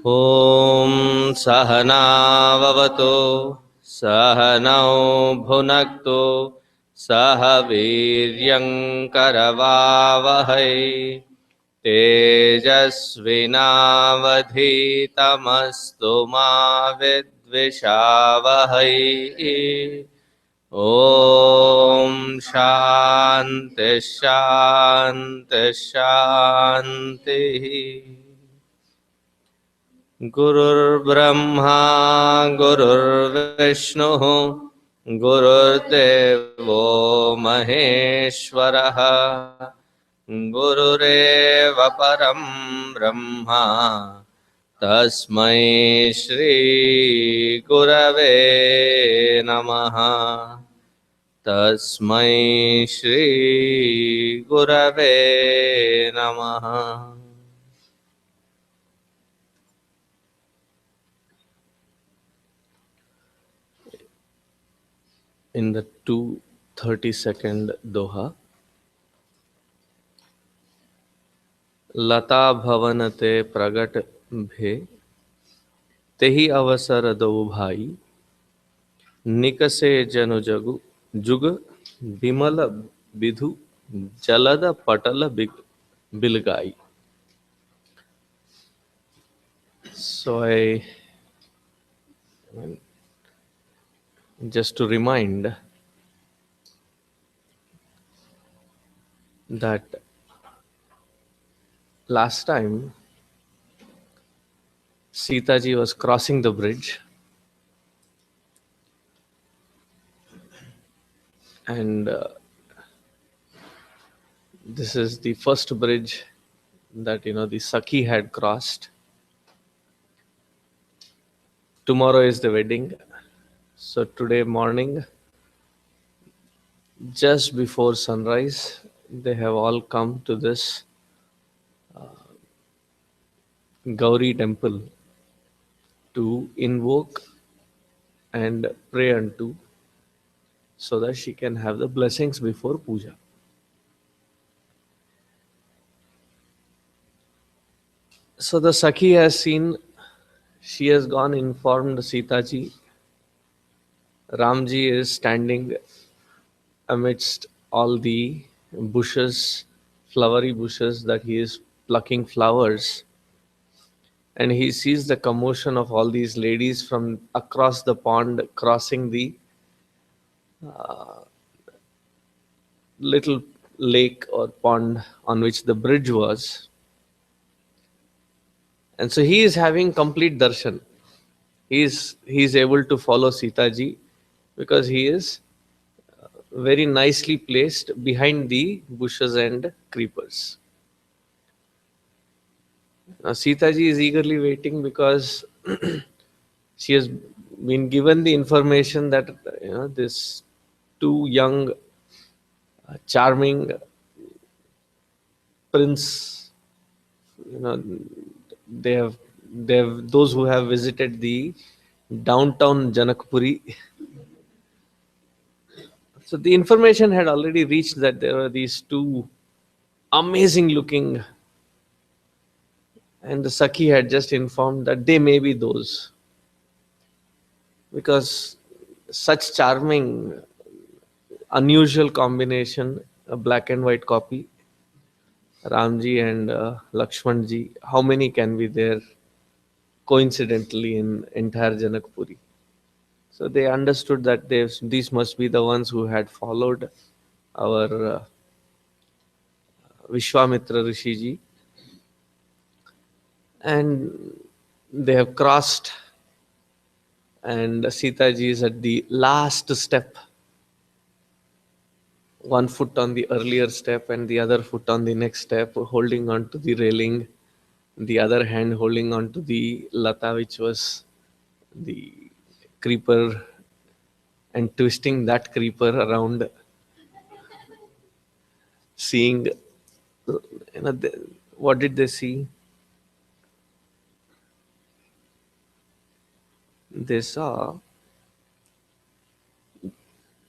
ॐ सहनाववतु सहनौ भुनक्तु सह वीर्यङ्करवावहै तेजस्विनावधीतमस्तु मा विद्विषावहै। ॐ शान्ति शान्ति शान्तिः। गुरुर्ब्रह्मा गुरुर्विष्णुः गुरुर्देवो महेश्वरः गुरुरेव परं ब्रह्म तस्मै श्री गुरवे नमः। तस्मै श्री गुरवे नमः। In the 2:30 Doha, लता भवन ते प्रगट भे तेहि अवसर दो भाई निकसे जनु जगु जुग विमल विधु जलद पटल बिलगाई. So just to remind that last time Sita ji was crossing the bridge and this is the first bridge that the Sakhi had crossed. Tomorrow is the wedding. So today morning, just before sunrise, they have all come to this Gauri temple to invoke and pray unto, so that she can have the blessings before puja. So the Sakhi has seen, she has gone, informed Sita ji. Ramji is standing amidst all the bushes, flowery bushes, that he is plucking flowers. And he sees the commotion of all these ladies from across the pond crossing the little lake or pond on which the bridge was. And so he is having complete darshan. He is able to follow Sita ji because he is very nicely placed behind the bushes and creepers. Sita ji is eagerly waiting because she has been given the information that this two young, charming prince, you know, they have those who have visited the downtown Janakpuri. So the information had already reached that there were these two amazing looking, and the Sakhi had just informed that they may be those, because such charming, unusual combination, a black and white copy, Ramji and Lakshmanji, how many can be there coincidentally in entire Janakpuri? So they understood that these must be the ones who had followed our Vishwamitra Rishiji, and they have crossed, and Sita ji is at the last step, one foot on the earlier step and the other foot on the next step, holding on to the railing, the other hand holding on to the lata, which was the creeper, and twisting that creeper around, seeing, what did they see? They saw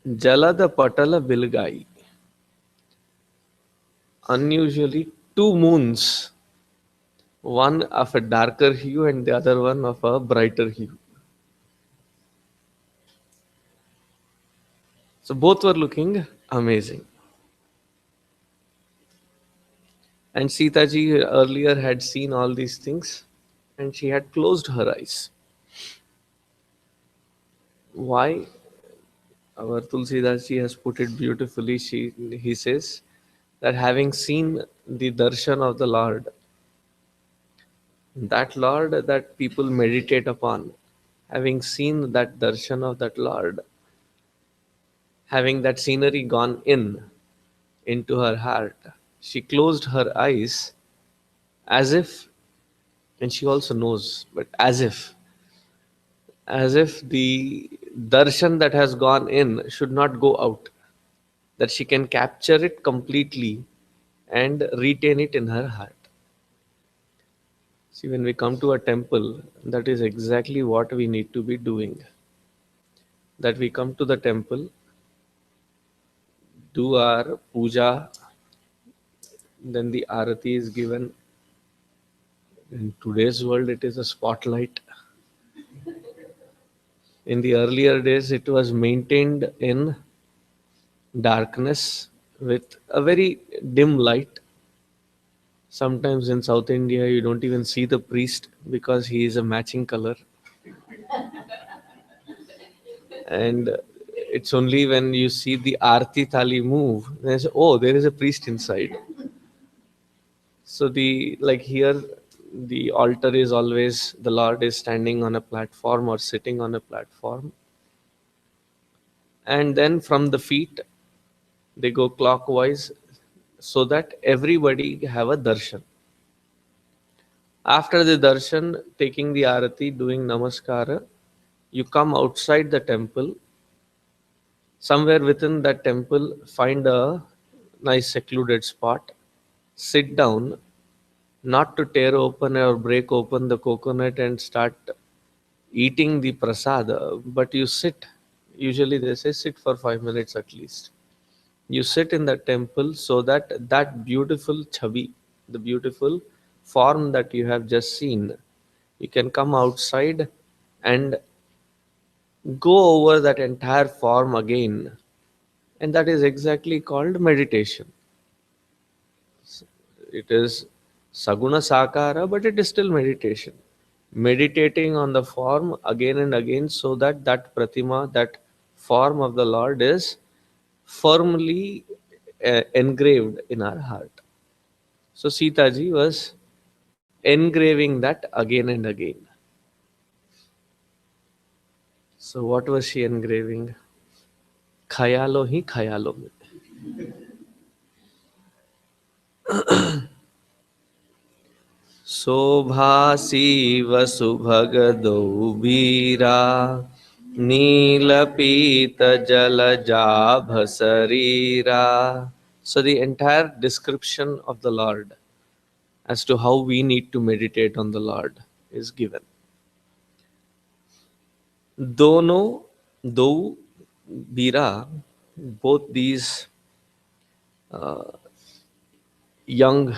Jalada Patala Bilgai, unusually two moons, one of a darker hue and the other one of a brighter hue. So both were looking amazing. And Sita ji earlier had seen all these things and she had closed her eyes. Why? Our Tulsidas ji has put it beautifully. He says that having seen the darshan of the Lord, that Lord that people meditate upon, having seen that darshan of that Lord, having that scenery gone into her heart, she closed her eyes as if, and she also knows, but as if the darshan that has gone in should not go out, that she can capture it completely and retain it in her heart. See, when we come to a temple, that is exactly what we need to be doing. That we come to the temple, do our puja, then the arati is given. In today's world, it is a spotlight. In the earlier days, it was maintained in darkness with a very dim light. Sometimes in South India, you don't even see the priest because he is a matching color. And it's only when you see the Aarti Thali move, there's, oh, there is a priest inside. So the like here, the altar is always the Lord is standing on a platform or sitting on a platform, and then from the feet they go clockwise so that everybody have a darshan. After the darshan, taking the arati, doing namaskara, you come outside the temple. Somewhere within that temple, find a nice secluded spot, sit down, not to tear open or break open the coconut and start eating the prasad, but you sit. Usually they say sit for 5 minutes at least. You sit in the temple so that that beautiful chabi, the beautiful form that you have just seen, you can come outside and go over that entire form again. And that is exactly called meditation. It is saguna sakara, but it is still meditation. Meditating on the form again and again so that that pratima, that form of the Lord is firmly engraved in our heart. So Sita ji was engraving that again and again. So what was she engraving? ख्यालों ही ख्यालों में। शोभासी वसुभग दो बीरा, नीलपीत जलजाभ शरीरा. So the entire description of the Lord as to how we need to meditate on the Lord is given. दोनों, दो, बीरा, both these young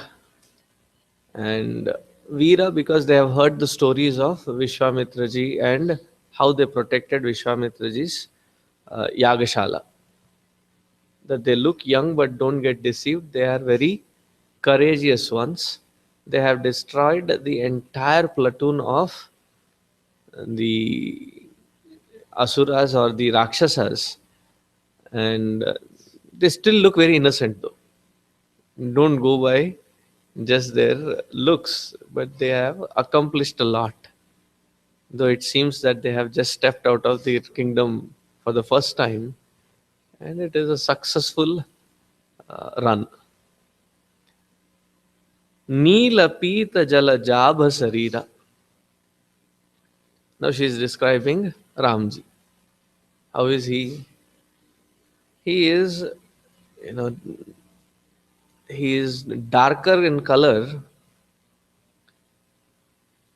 and Veera, because they have heard the stories of Vishwamitraji and how they protected Vishwamitraji's Yagashala. That they look young but don't get deceived. They are very courageous ones. They have destroyed the entire platoon of the Asuras or the Rakshasas, and they still look very innocent though. Don't go by just their looks, but they have accomplished a lot. Though it seems that they have just stepped out of their kingdom for the first time, and it is a successful run. Neelapita jala jabha sarira. Now she is describing Ramji. How is he? He is, you know, he is darker in color,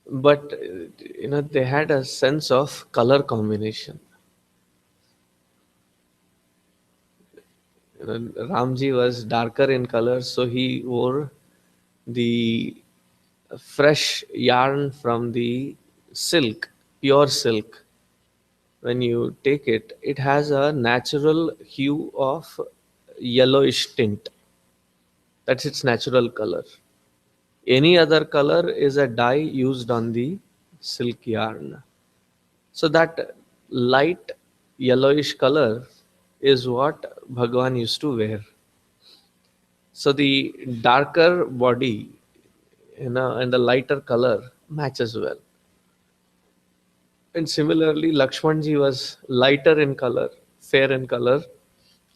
but they had a sense of color combination. Ramji was darker in color, so he wore the fresh yarn from the silk, pure silk. When you take it, it has a natural hue of yellowish tint. That's its natural color. Any other color is a dye used on the silk yarn. So that light yellowish color is what Bhagwan used to wear. So the darker body, and the lighter color matches well. And similarly, Lakshmanji was lighter in color, fair in color,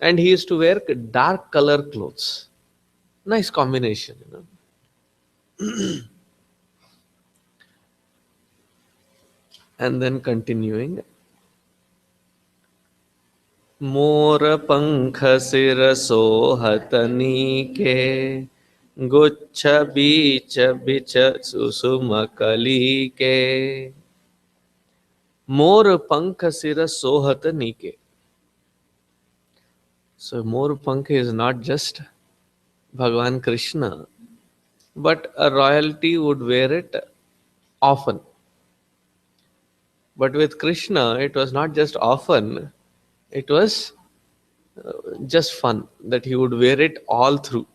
and he used to wear dark color clothes. Nice combination. And then continuing, मोर पंख सिर सोहत नीके, गुच्छ बीच बिच सुसुम कली के. मोर पंख सिर सोहत नीके. So more Pankh is not just Bhagavan Krishna, but a royalty would wear it often. But with Krishna, it was not just often, it was just fun that he would wear it all through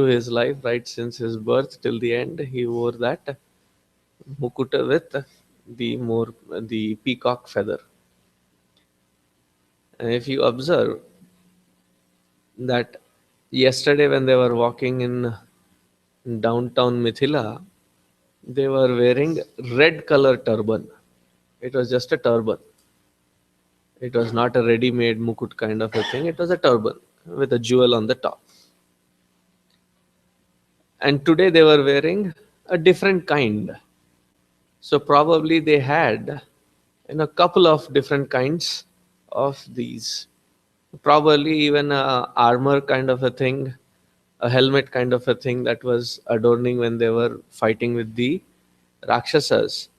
his life, right since his birth till the end. He wore that mukuta with the peacock feather. And if you observe that yesterday when they were walking in downtown Mithila, they were wearing red color turban. It was just a turban. It was not a ready-made mukut kind of a thing. It was a turban with a jewel on the top. And today they were wearing a different kind. So probably they had a couple of different kinds of these. Probably even a armor kind of a thing, a helmet kind of a thing that was adorning when they were fighting with the Rakshasas.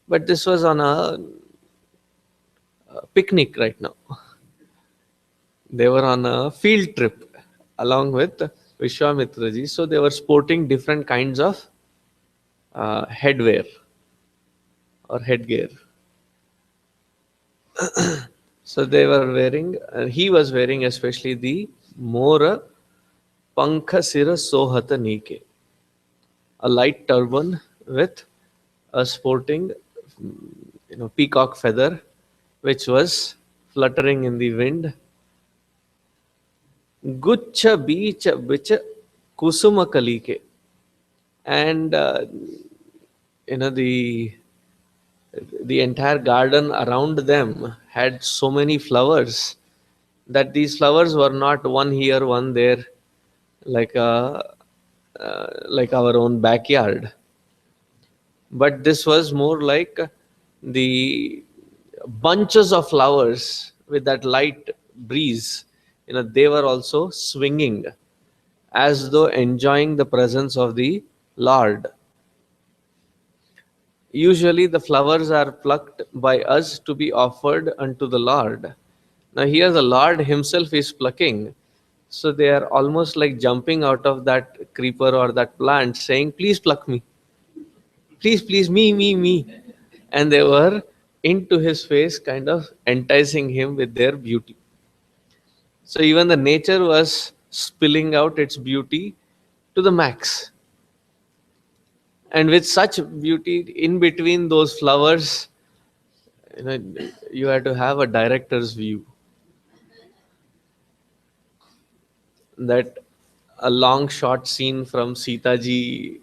But this was on a picnic right now. They were on a field trip along with Vishwamitraji. So they were sporting different kinds of headwear or headgear. So they were wearing, he was wearing especially the Mora Pankha Sira Sohata Nike, a light turban with a sporting, peacock feather, which was fluttering in the wind. Gucha beach bicha kusuma kalike. And the entire garden around them had so many flowers that these flowers were not one here, one there, like like our own backyard, but this was more like the bunches of flowers with that light breeze. They were also swinging as though enjoying the presence of the Lord. Usually, the flowers are plucked by us to be offered unto the Lord. Now, here the Lord Himself is plucking. So they are almost like jumping out of that creeper or that plant, saying, "Please pluck me. Please, please, me." And they were into His face, kind of enticing Him with their beauty. So even the nature was spilling out its beauty to the max. And with such beauty in between those flowers, you know you had to have a director's view, that a long shot scene from Sita ji,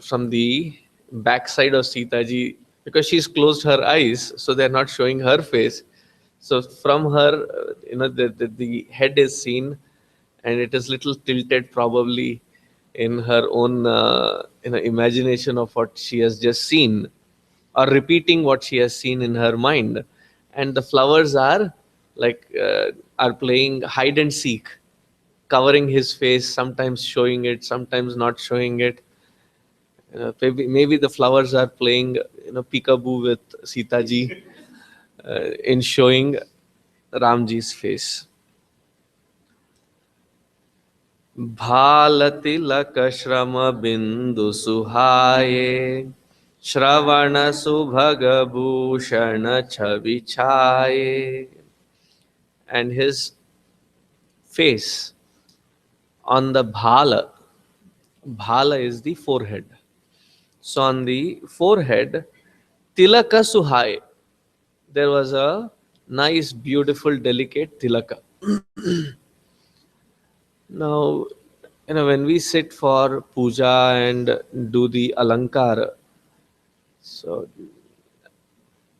from the backside of Sita ji, because she's closed her eyes, so they're not showing her face. So from her, the head is seen, and it is little tilted, probably in her own imagination of what she has just seen, or repeating what she has seen in her mind. And the flowers are like are playing hide and seek, covering his face, sometimes showing it, sometimes not showing it. Maybe the flowers are playing peekaboo with Sita ji, in showing Ramji's face. भालतिलक श्रम बिंदु सुहाये, श्रवण सुभग भूषण छवि छाये. And his face on the bhala is the forehead. So on the forehead, tilaka suhai, there was a nice, beautiful, delicate tilaka. Now, when we sit for puja and do the alankar, so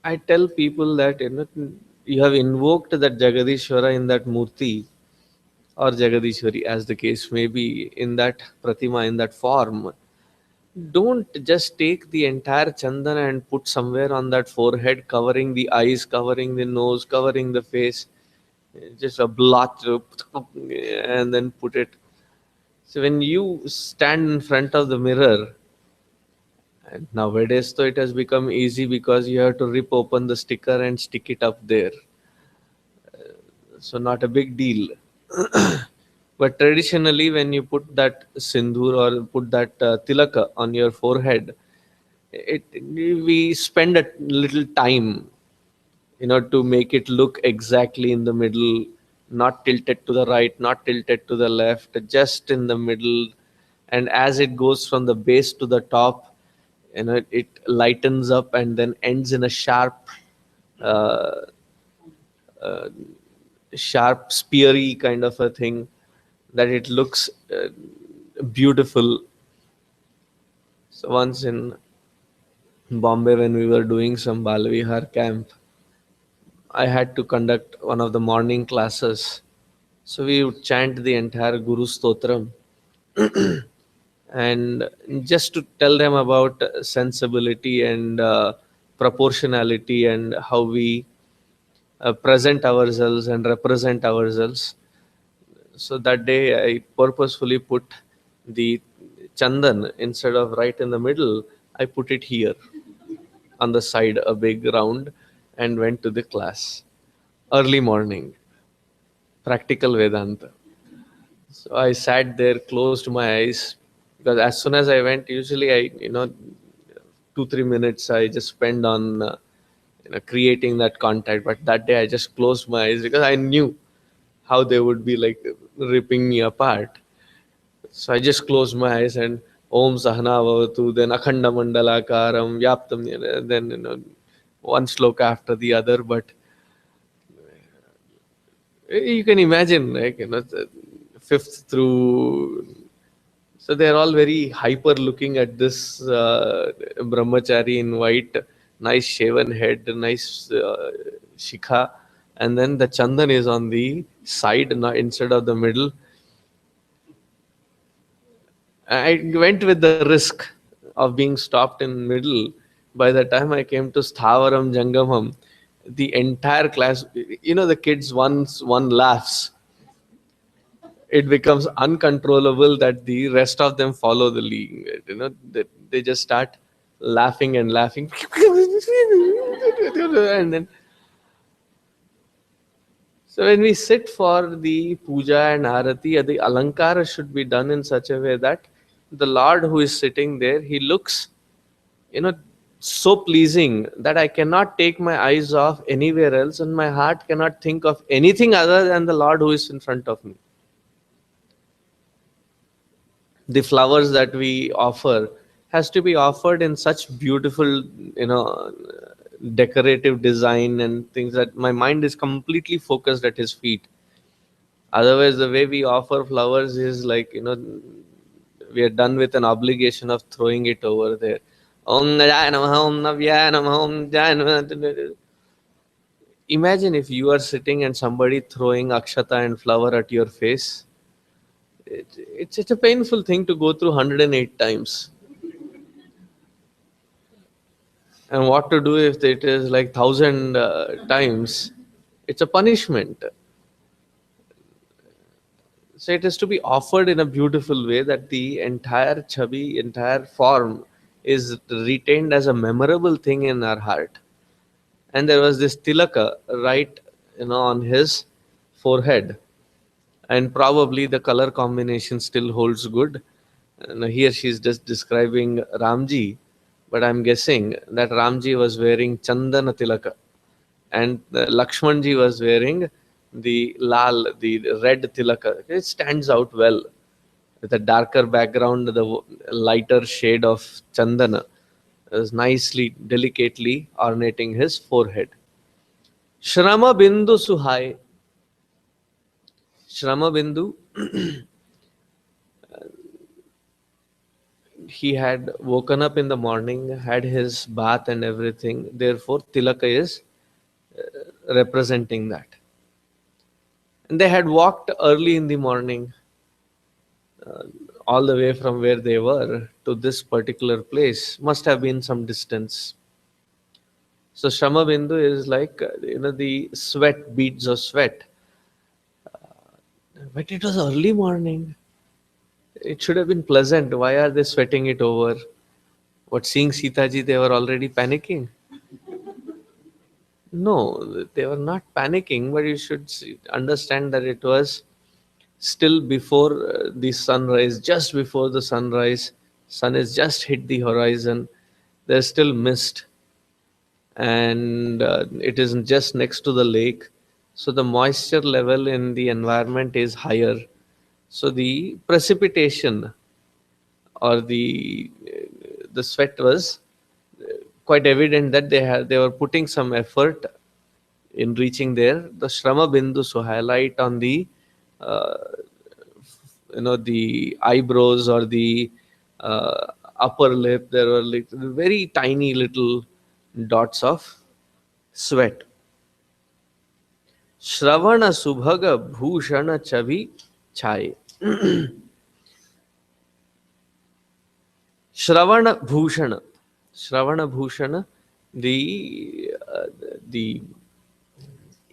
I tell people that you have invoked that Jagadishwara in that murti, or Jagadishwari, as the case may be, in that pratima, in that form. Don't just take the entire chandana and put somewhere on that forehead, covering the eyes, covering the nose, covering the face, just a blotch, and then put it. So when you stand in front of the mirror, and nowadays though it has become easy because you have to rip open the sticker and stick it up there. So not a big deal. But traditionally, when you put that sindoor or put that tilaka on your forehead, we spend a little time, to make it look exactly in the middle, not tilted to the right, not tilted to the left, just in the middle. And as it goes from the base to the top, it lightens up and then ends in a uh, uh, sharp, speary kind of a thing, that it looks beautiful. So once in Bombay, when we were doing some Balvihar camp, I had to conduct one of the morning classes. So we would chant the entire Guru Stotram, and just to tell them about sensibility and proportionality, and how we present ourselves and represent ourselves. So that day I purposefully put the chandan, instead of right in the middle, I put it here on the side, a big round, and went to the class. Early morning, practical Vedanta. So I sat there, closed my eyes, because as soon as I went, usually 2-3 minutes I just spend on creating that contact. But that day I just closed my eyes because I knew how they would be like ripping me apart. So I just closed my eyes and Om Sahana Bhavatu, then Akhanda Mandalakaram, Vyaptam, then one sloka after the other. But you can imagine, like, the fifth through. So they're all very hyper looking at this brahmachari in white, nice shaven head, nice shikha, and then the chandan is on the side, instead of the middle. I went with the risk of being stopped in middle. By the time I came to Sthavaram Jangamam, the entire class, the kids, once one laughs, it becomes uncontrollable that the rest of them follow the lead. They just start laughing and laughing. And then, so when we sit for the puja and arati, the alankara should be done in such a way that the Lord who is sitting there, he looks, you know, so pleasing that I cannot take my eyes off anywhere else, and my heart cannot think of anything other than the Lord who is in front of me. The flowers that we offer has to be offered in such beautiful, decorative design and things, that my mind is completely focused at his feet. Otherwise, the way we offer flowers is like, we are done with an obligation of throwing it over there. Om Najaya Namaha, Om Navyaya Namaha, Om Jaya Namaha. Imagine if you are sitting and somebody throwing akshata and flower at your face. It's a painful thing to go through 108 times. And what to do if it is like 1,000 times? It's a punishment. So it is to be offered in a beautiful way that the entire chabi, entire form is retained as a memorable thing in our heart. And there was this tilaka right, on his forehead, and probably the color combination still holds good. Now here she's just describing Ramji, but I'm guessing that Ramji was wearing Chandana Tilaka, and Lakshmanji was wearing the Lal, the red Tilaka. It stands out well with a darker background, the lighter shade of Chandana is nicely, delicately ornating his forehead. Shrama Bindu Suhai. Shrama Bindu, he had woken up in the morning, had his bath and everything. Therefore, Tilaka is representing that. And they had walked early in the morning, all the way from where they were to this particular place. Must have been some distance. So Shama Bindu is like, the sweat, beads of sweat. But it was early morning. It should have been pleasant. Why are they sweating it over? What, seeing Sitaji, they were already panicking? No, they were not panicking, but you should understand that it was still before the sunrise, just before the sunrise. Sun has just hit the horizon. There's still mist, and it is just next to the lake. So the moisture level in the environment is higher. So the precipitation, or the sweat was quite evident that they were putting some effort in reaching there. The Shrama Bindu to highlight on the uh, the eyebrows, or the upper lip, there were like very tiny little dots of sweat. Shravana Subhaga Bhushana Chavi Chai. Shravana Bhushana. Shravana Bhushana, the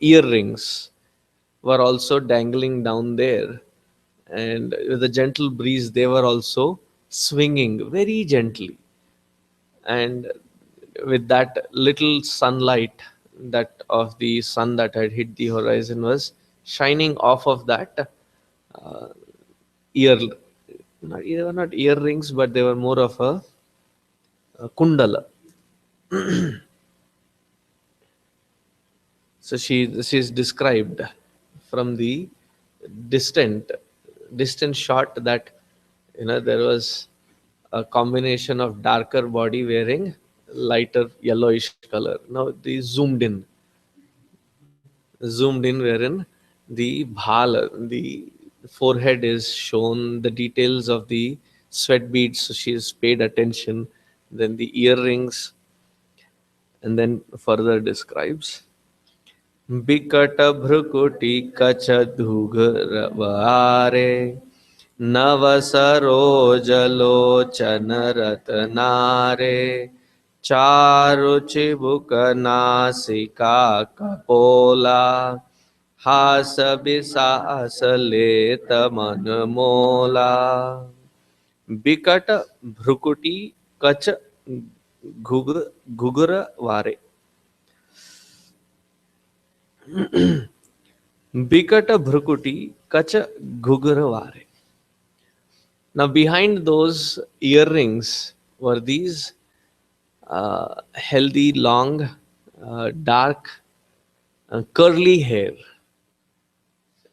earrings were also dangling down there, and with a gentle breeze they were also swinging very gently, and with that little sunlight, that of the sun that had hit the horizon, was shining off of that ear, they were not earrings, but they were more of a kundala. So she's described from the distant distant shot that there was a combination of darker body wearing lighter yellowish color. Now they zoomed in wherein the bhal, the forehead is shown, the details of the sweat beads, so she's paid attention, then the earrings, and then further describes. बिकट भ्रुकुटी कछ धुघर वारे नव सरोज लोचन रतनारे चारु चिबुक नासिका Coppola हास बिसास लेत मन मोला बिकट भ्रुकुटी कच घुघर वारे बिकट भ्रुकुटी कच घुघर वारे. Now behind those earrings were these healthy long dark curly hair.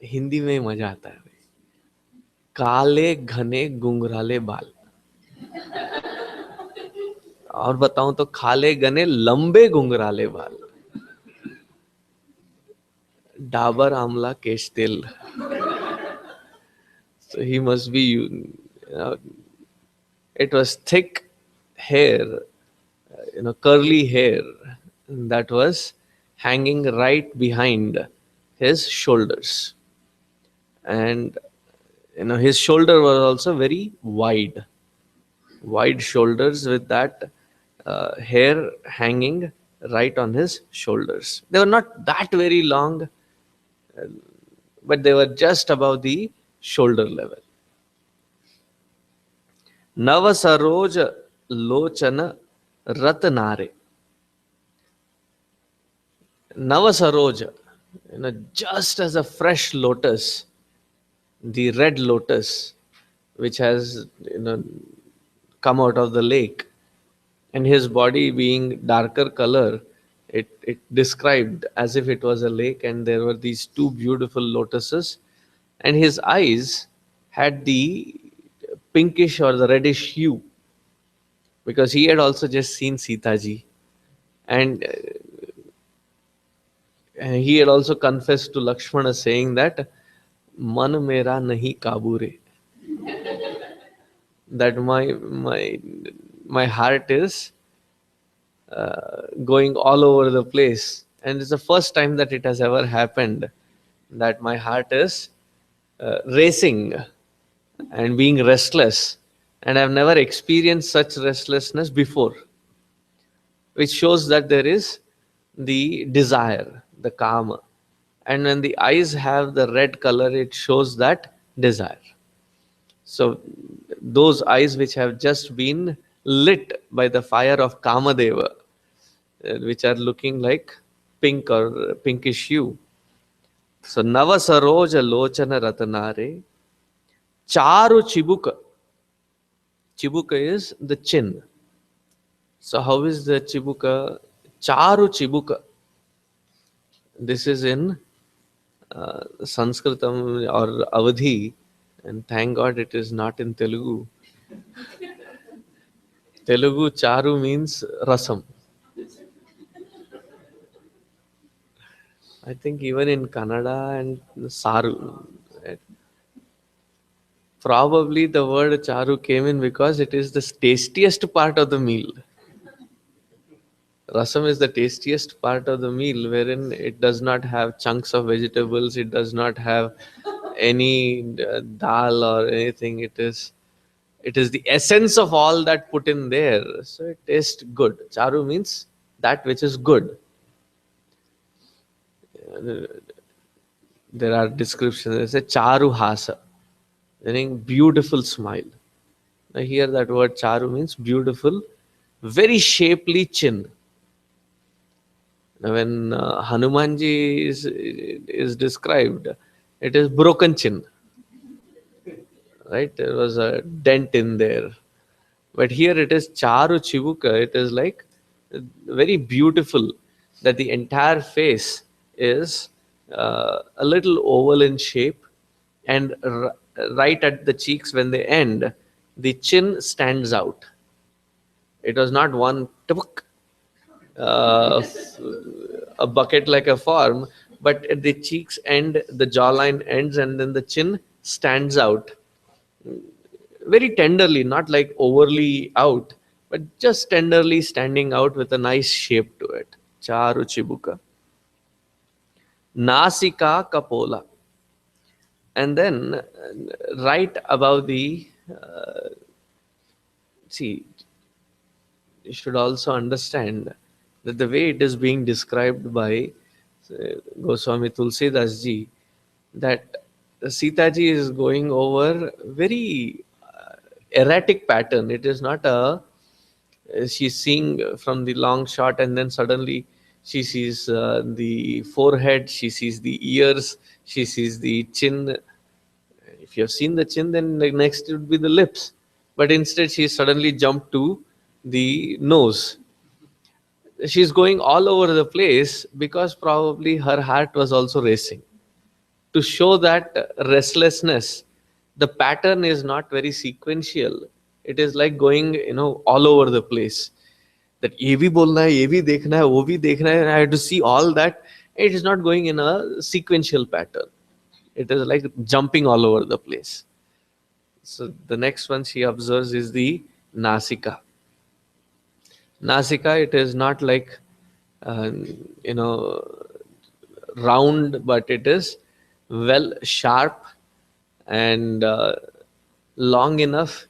Hindi में मजा आता है. काले घने गुंगराले बाल. और बताऊं तो काले घने लंबे गुंगराले बाल. डाबर आमला केश तेल. So he must be, it was thick hair, curly hair that was hanging right behind his shoulders. And, his shoulder was also very wide, wide shoulders with that hair hanging right on his shoulders. They were not that very long, but they were just above the shoulder level. Nava saroj lochana ratnare. Nava saroj, just as a fresh lotus, the red lotus, which has come out of the lake, and his body being darker color, it described as if it was a lake, and there were these two beautiful lotuses, and his eyes had the pinkish or the reddish hue, because he had also just seen Sita ji, and he had also confessed to Lakshmana, saying that man mera nahi kabu re, that my heart is going all over the place, and it's the first time that it has ever happened that my heart is racing and being restless, and I've never experienced such restlessness before, which shows that there is the desire, the kama. And when the eyes have the red color, it shows that desire. So those eyes which have just been lit by the fire of Kamadeva, which are looking like pink or pinkish hue. So Nava Saroja Lochana Ratanare, Charu Chibuka. Chibuka is the chin. So how is the Chibuka? Charu Chibuka. This is in Sanskritam or Avadhi, and thank God it is not in Telugu. Telugu charu means rasam. I think even in Kannada and saru, probably the word charu came in because it is the tastiest part of the meal. Rasam is the tastiest part of the meal, wherein it does not have chunks of vegetables, it does not have any dal or anything. It is the essence of all that put in there, so it tastes good. Charu means that which is good. There are descriptions. There's a charu hasa, meaning beautiful smile. Now here that word charu means beautiful, very shapely chin. Now when Hanumanji is described, it is broken chin, right? There was a dent in there. But here it is charu chibuka. It is like very beautiful, that the entire face is a little oval in shape, and right at the cheeks when they end, the chin stands out. It was not one tabuk, uh, a bucket like a form, but at the cheeks end, the jawline ends, and then the chin stands out very tenderly, not like overly out, but just tenderly standing out with a nice shape to it. Charu Chibuka. Nasika Kapola. And then right above the, see, you should also understand that the way it is being described by Goswami Tulsidas ji, that Sita ji is going over very erratic pattern. It is not a, she's seeing from the long shot and then suddenly she sees the forehead, she sees the ears, she sees the chin. If you have seen the chin, then the next would be the lips. But instead, she suddenly jumped to the nose. She's going all over the place because probably her heart was also racing. To show that restlessness, the pattern is not very sequential. It is like going, all over the place. That ये भी बोलना है, ये भी देखना है, वो भी देखना है, and I have to see all that. It is not going in a sequential pattern. It is like jumping all over the place. So the next one she observes is the Nasika. Nasika, it is not like, uh, you know, round, but it is well sharp and long enough.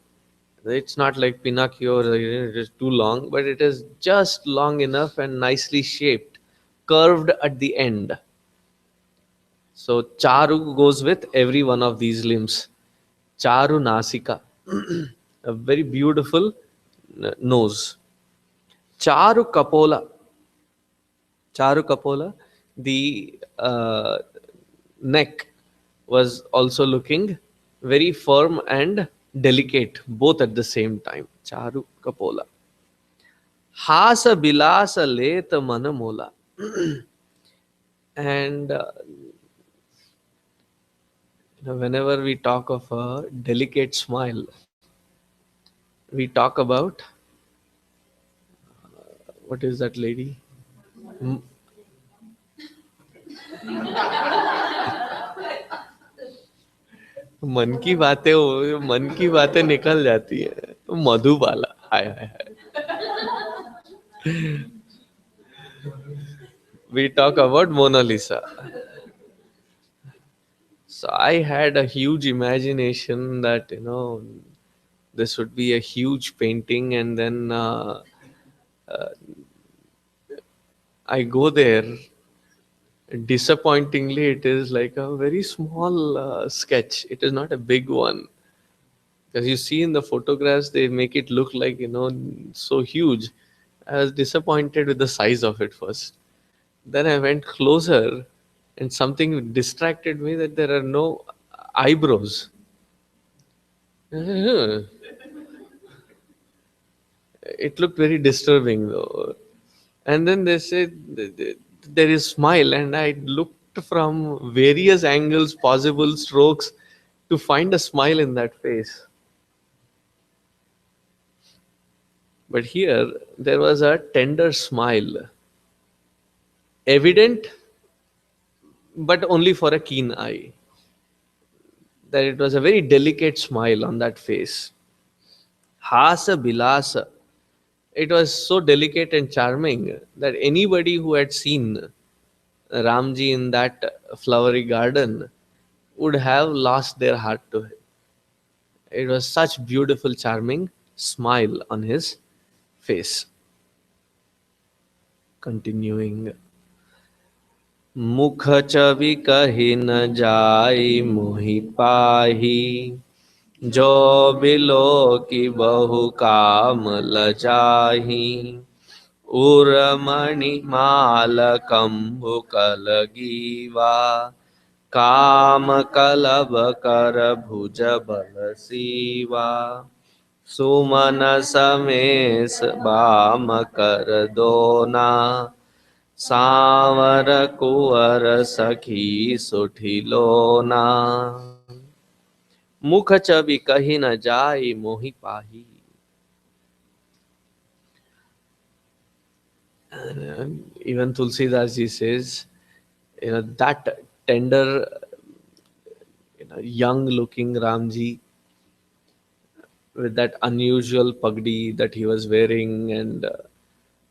It's not like Pinocchio, it is too long, but it is just long enough and nicely shaped, curved at the end. So Charu goes with every one of these limbs. Charu Nasika, a very beautiful nose. Charu Kapola. Charu Kapola, the neck was also looking very firm and delicate, both at the same time. Charu Kapola. Hasa Bilasa Leta Manamola. And whenever we talk of a delicate smile, we talk about, what is that lady? M- मन की बातें, वो मन की बातें निकल जाती है, मधुबाला, हाय हाय हाय. We talk about Mona Lisa. So I had a huge imagination that, this would be a huge painting, and then I go there. Disappointingly, it is like a very small sketch. It is not a big one. Because you see in the photographs, they make it look like, so huge. I was disappointed with the size of it first. Then I went closer, and something distracted me that there are no eyebrows. It looked very disturbing though. And then they said there is smile, and I looked from various angles, possible strokes, to find a smile in that face. But here there was a tender smile, evident, but only for a keen eye. That it was a very delicate smile on that face. Hasa Bilasa. It was so delicate and charming that anybody who had seen Ramji in that flowery garden would have lost their heart to him. It was such beautiful, charming smile on his face. Continuing. मुख छवि कही न जाई मोहि पाही जो below की बहु काम लजाही उर्मणि माल कंभु कलगीवा काम कलब कर भुज बल सीवा सुमन समेस बाम कर दोना सांवर कुंवर सखी सुठिलोना मुख छवि कही न जाई मोहि पाही. Even Tulsidas ji says, that tender, young looking Ramji with that unusual pagdi that he was wearing, and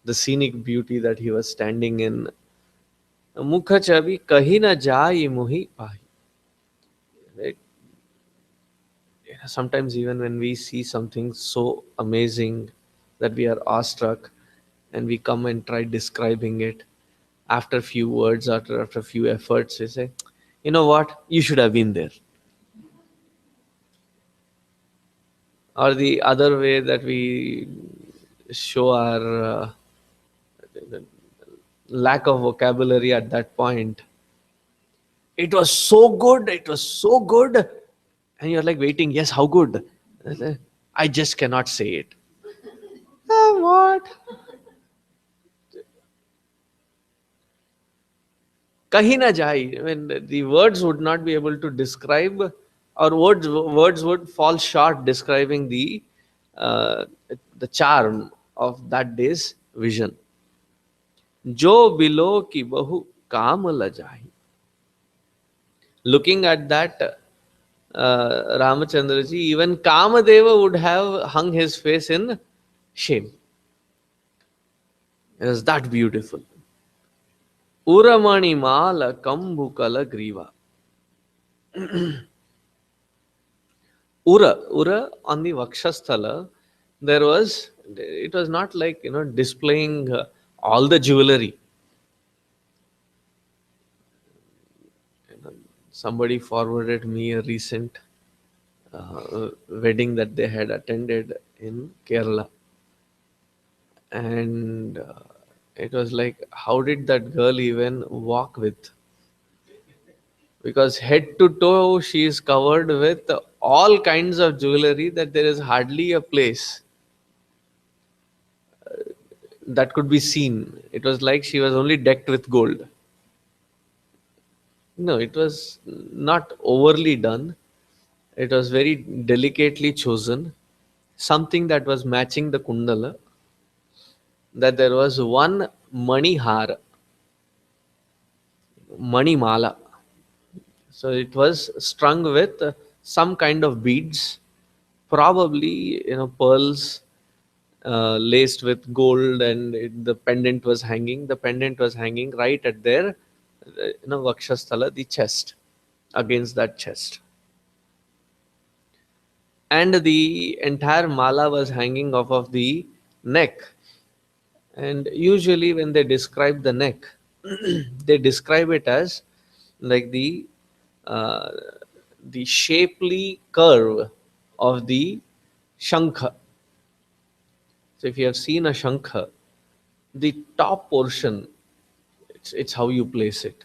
the scenic beauty that he was standing in, मुख छवि कही न जाई मुहि पाही. Right? Yeah, sometimes even when we see something so amazing that we are awestruck, and we come and try describing it, after few words, after few efforts, we say, you know what, you should have been there. Or the other way that we show our lack of vocabulary at that point, it was so good, it was so good, and you're like waiting, yes, how good? I just cannot say it. What? Kahi na jai. I mean, the words would not be able to describe, or words would fall short describing uh, the charm of that day's vision. Jo bilo ki bahu kaam lajahi. Looking at that Ramachandraji, even Kamadeva would have hung his face in shame. It was that beautiful. Uramani mala kambukala griva. Ura on the Vakshasthala, there was, it was not like, displaying all the jewelry. Somebody forwarded me a recent wedding that they had attended in Kerala. And it was like, how did that girl even walk with? Because head to toe, she is covered with all kinds of jewelry that there is hardly a place that could be seen. It was like she was only decked with gold. No, it was not overly done. It was very delicately chosen. Something that was matching the kundala. That there was one mani har, mani mala. So it was strung with some kind of beads, probably pearls laced with gold, and the pendant was hanging. The pendant was hanging right at their vakshasthala, the chest, against that chest, and the entire mala was hanging off of the neck. And usually when they describe the neck, they describe it as like uh, the shapely curve of the shankha. So if you have seen a shankha, the top portion, it's how you place it.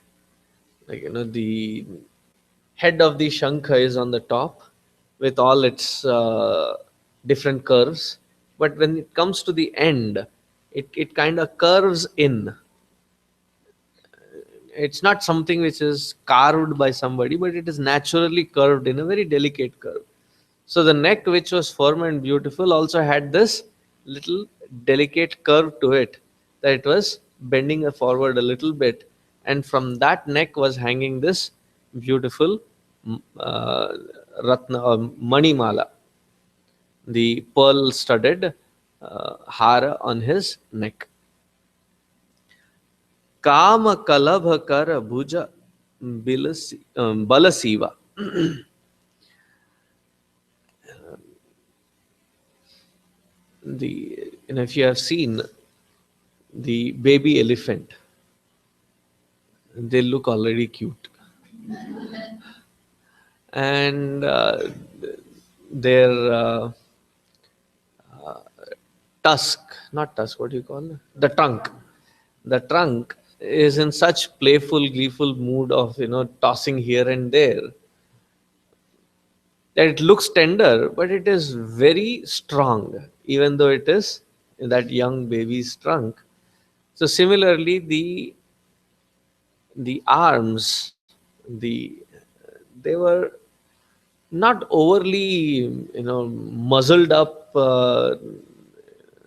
Like, the head of the shankha is on the top with all its different curves. But when it comes to the end, it kind of curves in. It's not something which is carved by somebody, but it is naturally curved in a very delicate curve. So the neck, which was firm and beautiful, also had this little delicate curve to it, that it was bending forward a little bit, and from that neck was hanging this beautiful ratna or mani mala, the pearl studded hara on his neck. काम कलभ कर भुज balasiva. The if you have seen the baby elephant, they look already cute, and their tusk, not tusk, what do you call it? The trunk is in such playful, gleeful mood of tossing here and there, that it looks tender, but it is very strong, even though it is in that young baby's trunk. So similarly, the arms, they were not overly muzzled up,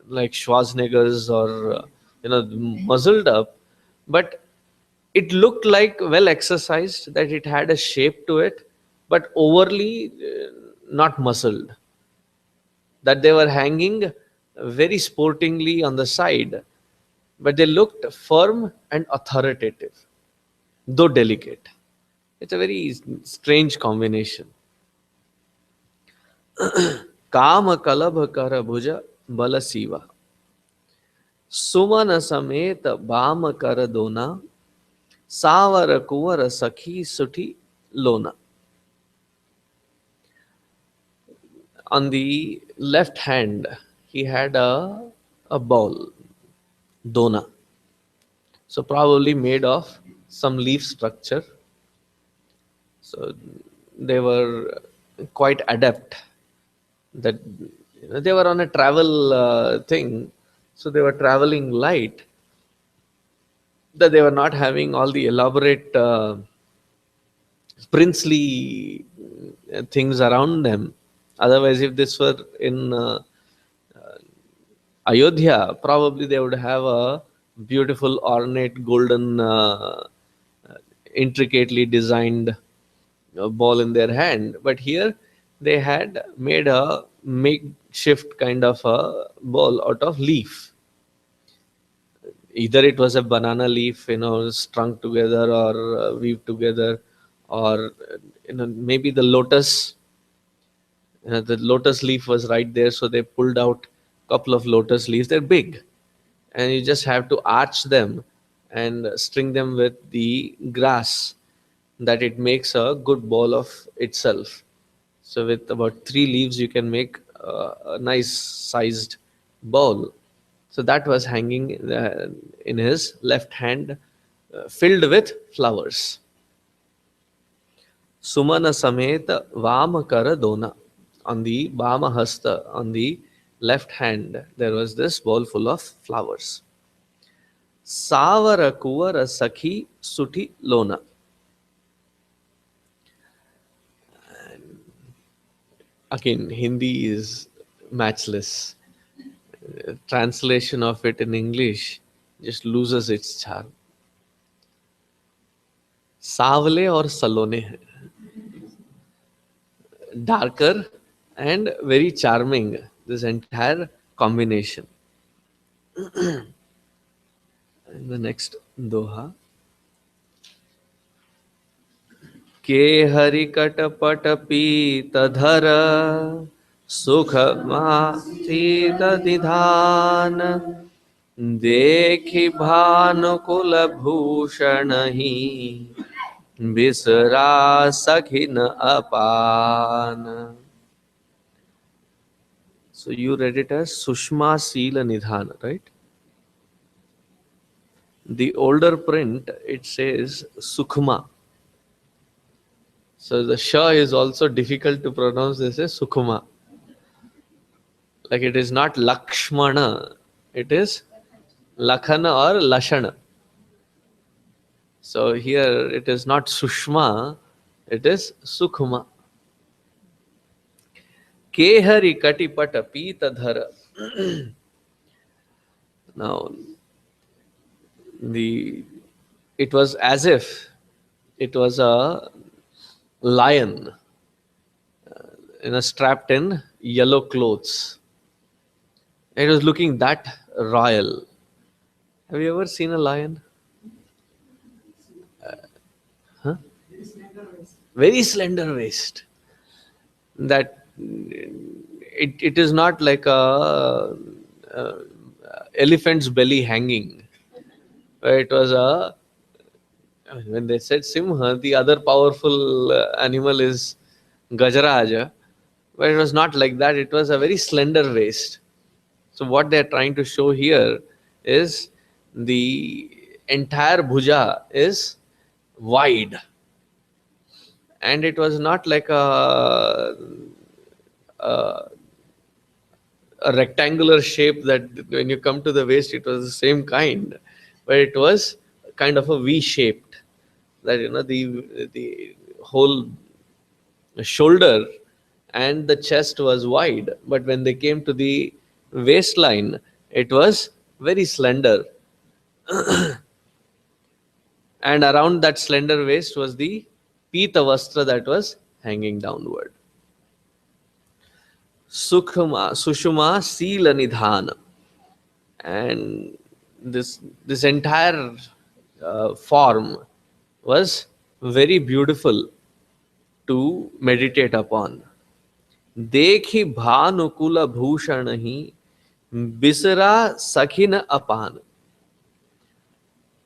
like Schwarzenegger's, or muzzled up, but it looked like well exercised, that it had a shape to it, but overly not muscled, that they were hanging very sportingly on the side, but they looked firm and authoritative. though delicate. It's a very strange combination. काम कलभ कर भुज बल सीवा, सुमन समेत balm कर दोना, सावर कुंवर सखी सुठी लोना. On the left hand, he had a ball, dona. So probably made of some leaf structure. So they were quite adept. That they were on a travel thing, so they were traveling light. That they were not having all the elaborate princely things around them. Otherwise, if this were in Ayodhya, probably they would have a beautiful, ornate, golden, intricately designed ball in their hand. But here they had made a makeshift kind of a ball out of leaf. Either it was a banana leaf, strung together or weaved together, or maybe the lotus leaf was right there, so they pulled out a couple of lotus leaves. They're big, and you just have to arch them and string them with the grass, that it makes a good ball of itself. So with about 3 leaves you can make a nice sized ball. So that was hanging in his left hand, filled with flowers. Sumana Sameta Vama Kara Dona. On the Vama Hasta, on the left hand, there was this bowl full of flowers. Savara Kuvara Sakhi Suti Lona. Again, Hindi is matchless. Translation of it in English just loses its charm. सावले और सलोने हैं, darker and very charming, this entire combination. And the next doha. के हरि कटपट पीत धर, सुख मासीत निधान, देखि भानुकुल भूषण ही, बिसरा सखिन अपान. So you read it as Sushma Sila Nidhan, right? The older print, it says Sukhma. So the Sha is also difficult to pronounce. This is Sukhma. Like it is not Lakshmana, it is Lakhana or Lashana. So here it is not Sushma, it is Sukhma. Kehari Katipata Pita Dhara. Now, it was as if it was a lion strapped in yellow clothes. It was looking that royal. Have you ever seen a lion? Huh? Very slender waist. That it is not like a elephant's belly hanging. It was when they said Simha, the other powerful animal is Gajaraja, but it was not like that. It was a very slender waist. So what they are trying to show here is the entire bhuja is wide, and it was not like a, a rectangular shape that when you come to the waist it was the same kind, but it was kind of a V shaped, that the whole shoulder and the chest was wide, but when they came to the waistline it was very slender. And around that slender waist was the pita vastra that was hanging downward. Sushuma Sila Nidhana. And this entire form was very beautiful to meditate upon. देखि भानुकुल भूषण ही बिसरा सखिन अपान.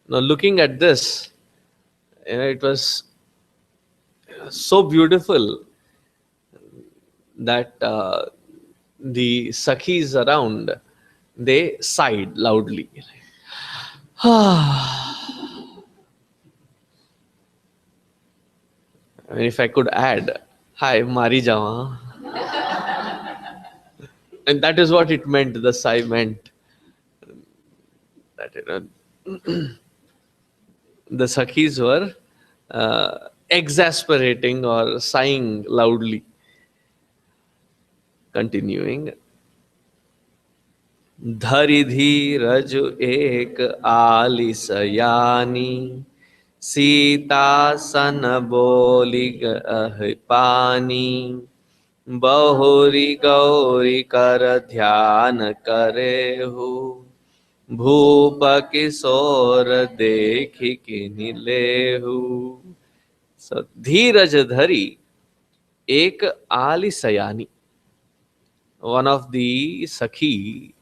Now, looking at this, it was so beautiful that the Sakhis around, they sighed loudly. I mean, if I could add, hi, Mari Jawa. And that is what it meant, the sigh meant. That, the Sakhis were exasperating or sighing loudly. Continuing. धरि धीरज एक आलिसयानी सीता सन बोली पानी बहुरी गौरी कर ध्यान करे who भूप किशोर देखि किनि लेहु. So, धीरज धरी एक आलिसयानी, one of the Sakhi,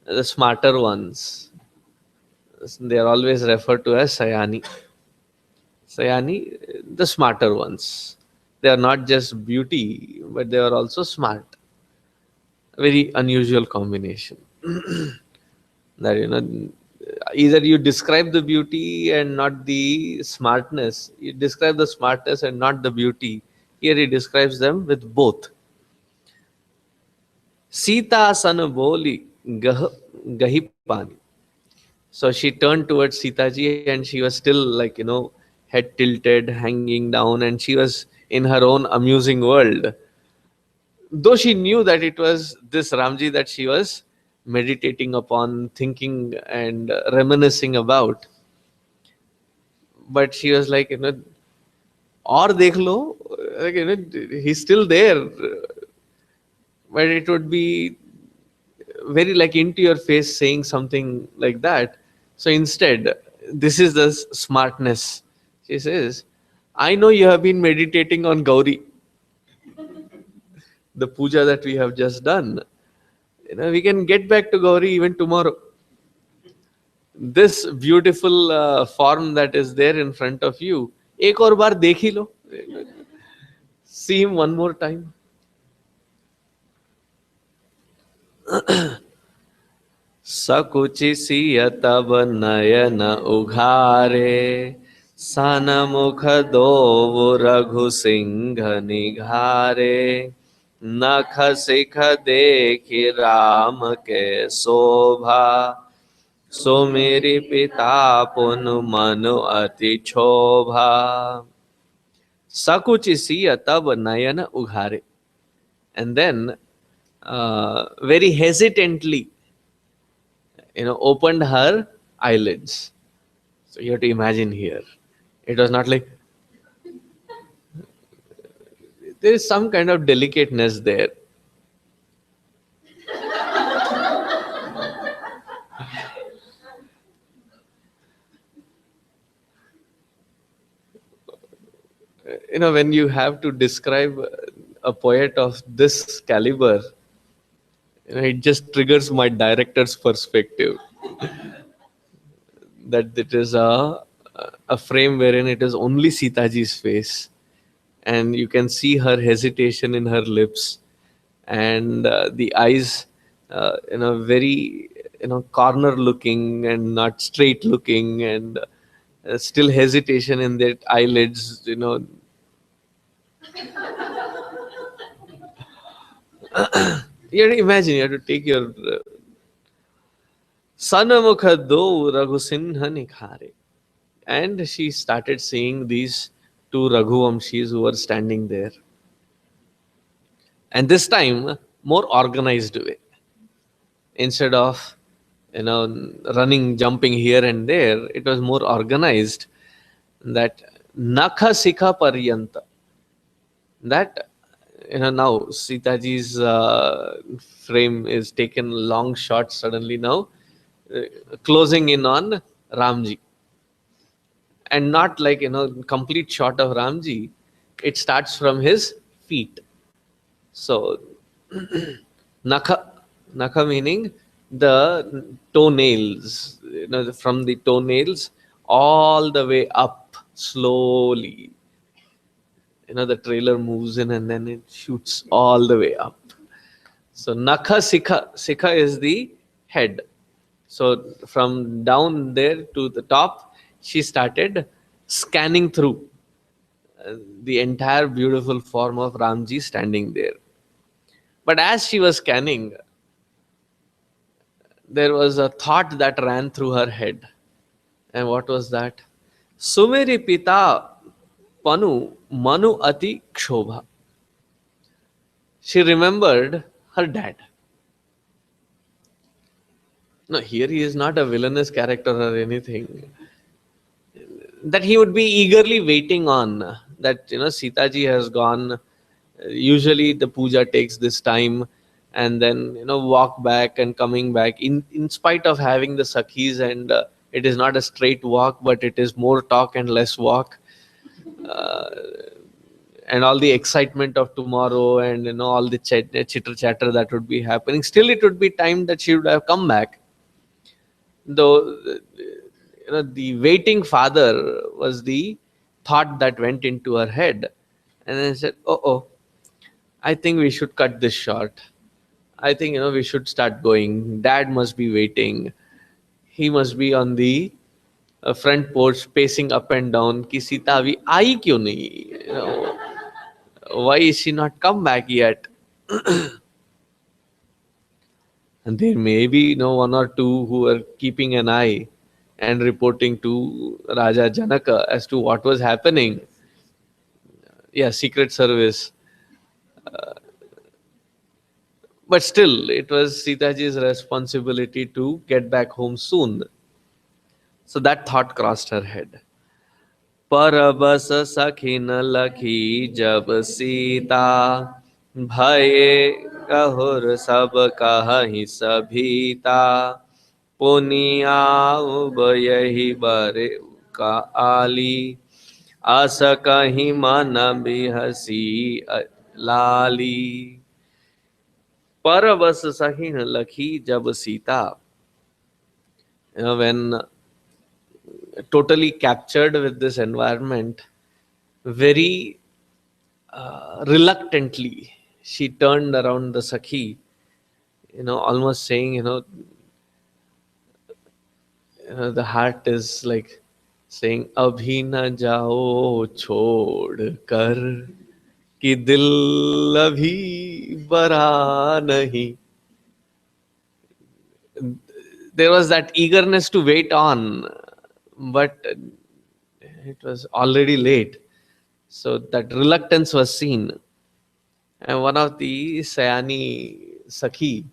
the smarter ones, they are always referred to as Sayani. Sayani, the smarter ones. They are not just beauty, but they are also smart. A very unusual combination. That, either you describe the beauty and not the smartness. You describe the smartness and not the beauty. Here he describes them with both. Sita san boli gahi pani. So she turned towards Sita ji and she was still like, head tilted, hanging down, and she was in her own amusing world. Though she knew that it was this Ramji that she was meditating upon, thinking and reminiscing about. But she was like, or dekh lo, like, he's still there. But it would be very like into your face saying something like that. So instead, this is the smartness. She says, I know you have been meditating on Gauri, the puja that we have just done. We can get back to Gauri even tomorrow. This beautiful form that is there in front of you, ek aur baar dekh hi lo. See him one more time. सकुचि सिय तब नयन उघारे सन मुख दो रघु सिंह निघारे नख सिख देखि राम के शोभा सुमेरि पिता पुन मनु अति क्षोभा. सकुचि सिय तब नयन उघारे. And then very hesitantly, opened her eyelids. So you have to imagine here. It was not like, there is some kind of delicateness there. When you have to describe a poet of this caliber, it just triggers my director's perspective. That it is a frame wherein it is only Sitaji's face, and you can see her hesitation in her lips, and the eyes, very corner looking and not straight looking, and still hesitation in their eyelids. You have to imagine. You have to take your Sanamukha do Raghu Sinha Nikhare. And she started seeing these two Raghuvamshis who were standing there. And this time, more organized way. Instead of, running, jumping here and there, it was more organized. That Nakha Sikha Paryanta. That, now Sitaji's frame is taken long shot suddenly now, closing in on Ramji. and not like, complete shot of Ramji. It starts from his feet. So nakha, nakha meaning the toenails, from the toenails all the way up slowly. The trailer moves in and then it shoots all the way up. So nakha sikha is the head. So from down there to the top, she started scanning through the entire beautiful form of Ramji standing there. But as she was scanning, there was a thought that ran through her head. And what was that? Sumeri pita panu manu ati kshobha. She remembered her dad. No, here he is not a villainous character or anything. That he would be eagerly waiting on, that Sita ji has gone. Usually the puja takes this time, and then walk back and coming back, in spite of having the sakhis, and it is not a straight walk, but it is more talk and less walk. uh, and all the excitement of tomorrow, and all the chitter chatter that would be happening, still it would be time that she would have come back. Though the waiting father was the thought that went into her head. And then I said, oh, I think we should cut this short. I think we should start going. Dad must be waiting. He must be on the front porch pacing up and down. Ki Sita abhi aayi kyun nahi? Why is she not come back yet? And there may be one or two who are keeping an eye and reporting to Raja Janaka as to what was happening. Yeah, secret service. But still, it was Sitaji's responsibility to get back home soon. So that thought crossed her head. परबस सखिन लखी जब सीता, भये कहुर सब कहि सभीता, पुनिया यही बरे का आली, अस कहीं मन बिहसी लाली. परबस सखिन लखी जब Sita, when totally captured with this environment, very reluctantly she turned around the Sakhi, almost saying, the heart is like saying, Abhi na jao chhod kar, कि दिल अभी बरा नहीं. There was that eagerness to wait on, but it was already late. So that reluctance was seen. And one of the Sayani Sakhi,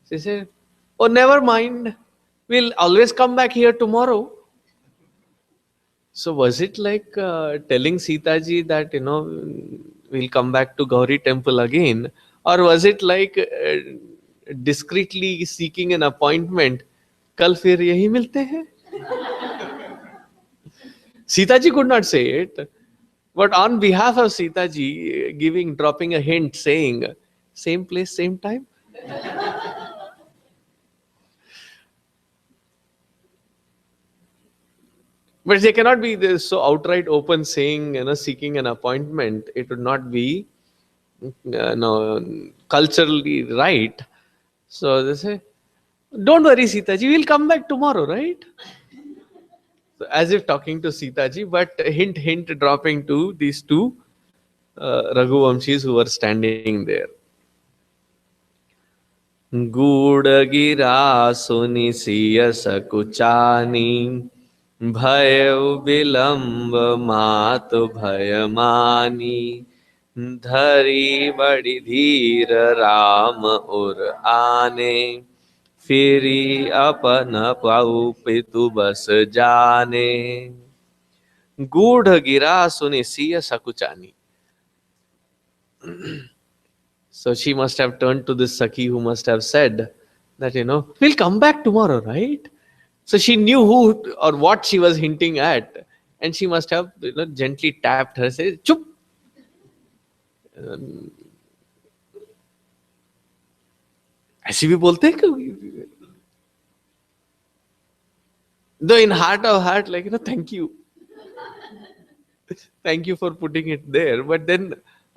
she said, oh, never mind. We'll always come back here tomorrow. So was it like telling Sita ji that, we'll come back to Gauri temple again? Or was it like discreetly seeking an appointment? Kal fir yahi milte hain? Sita ji could not say it. But on behalf of Sita ji, dropping a hint saying, same place, same time. But they cannot be this so outright open saying, seeking an appointment. It would not be culturally right. So they say, don't worry, Sita ji, we'll come back tomorrow, right? So as if talking to Sita ji, but hint, hint dropping to these two Raghuvamshis who were standing there. गूढ़ गिरा सुनि सिय सकुचानी, भय विलंब मात भय मानी, धरी बड़ी धीर राम उर आने, फिरी अपन पाऊ पितु बस जाने. गूढ़ गिरा सुनि सिय सकुचानी. So she must have turned to this Sakhi who must have said that, we'll come back tomorrow, right? So she knew who or what she was hinting at. And she must have, gently tapped her, say, "Chup." ऐसे भी बोलते हैं कभी? Though in heart of heart, like, thank you, thank you for putting it there. But then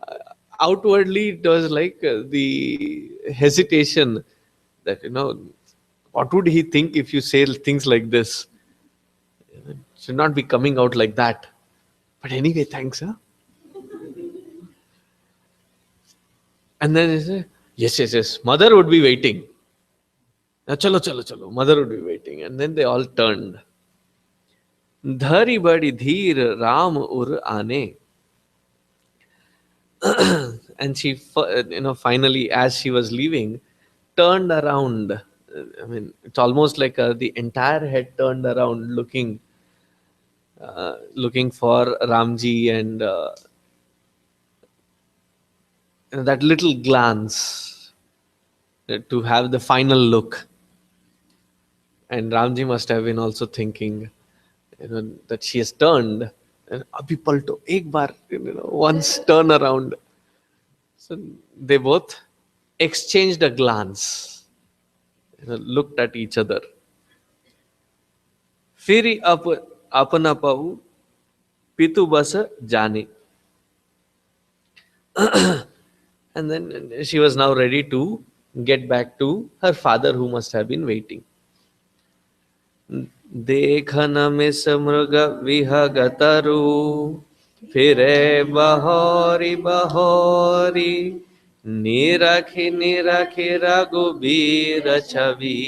uh, outwardly, it was like the hesitation that, what would he think if you say things like this? It should not be coming out like that. But anyway, thanks, huh? And then he said, yes, yes, yes, mother would be waiting. Now, chalo, chalo, chalo. Mother would be waiting. And then they all turned. Dhari badi dheer Ram ur aane. And she, finally, as she was leaving, turned around. I mean, it's almost like the entire head turned around, looking for Ramji, and that little glance to have the final look. And Ramji must have been also thinking, that she has turned. And abhi palto, ek bar, once turn around. So they both exchanged a glance, looked at each other. फिर अपना पाऊ पितु बस जाने. And then she was now ready to get back to her father, who must have been waiting. देखन miss मृग विहगतरु फिरे बहोरी बहोरी निरखि निरखि रघुबीर छवि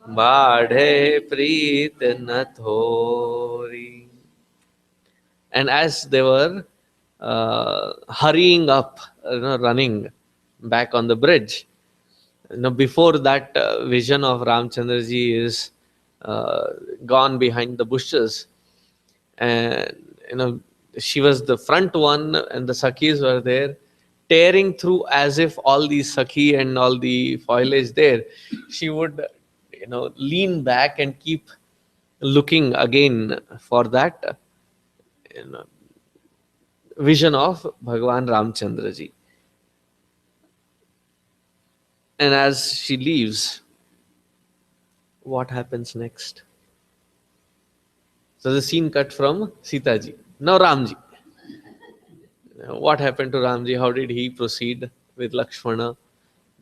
बाढ़े प्रीत न थोरी. And as they were hurrying up, running back on the bridge, before that vision of Ramchandraji is gone behind the bushes, and she was the front one, and the Sakhis were there, tearing through as if all the Sakhi and all the foliage there. She would, lean back and keep looking again for that, you know, vision of Bhagwan Ramchandraji. And as she leaves, what happens next? So the scene cut from Sita ji. Now Ramji. What happened to Ramji? How did he proceed with Lakshmana?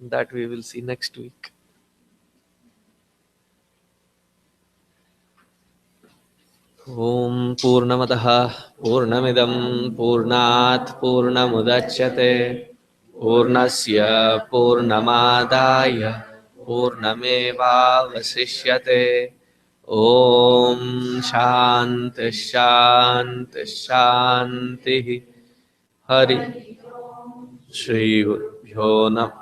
That we will see next week. Om Purnamadaha Purnamidam Purnat Purnamudachyate Purnasya Purnamadaya Purnameva Vasishyate. Om Shanti Shanti Shanti. Hari Shri Gurubhyo Namah.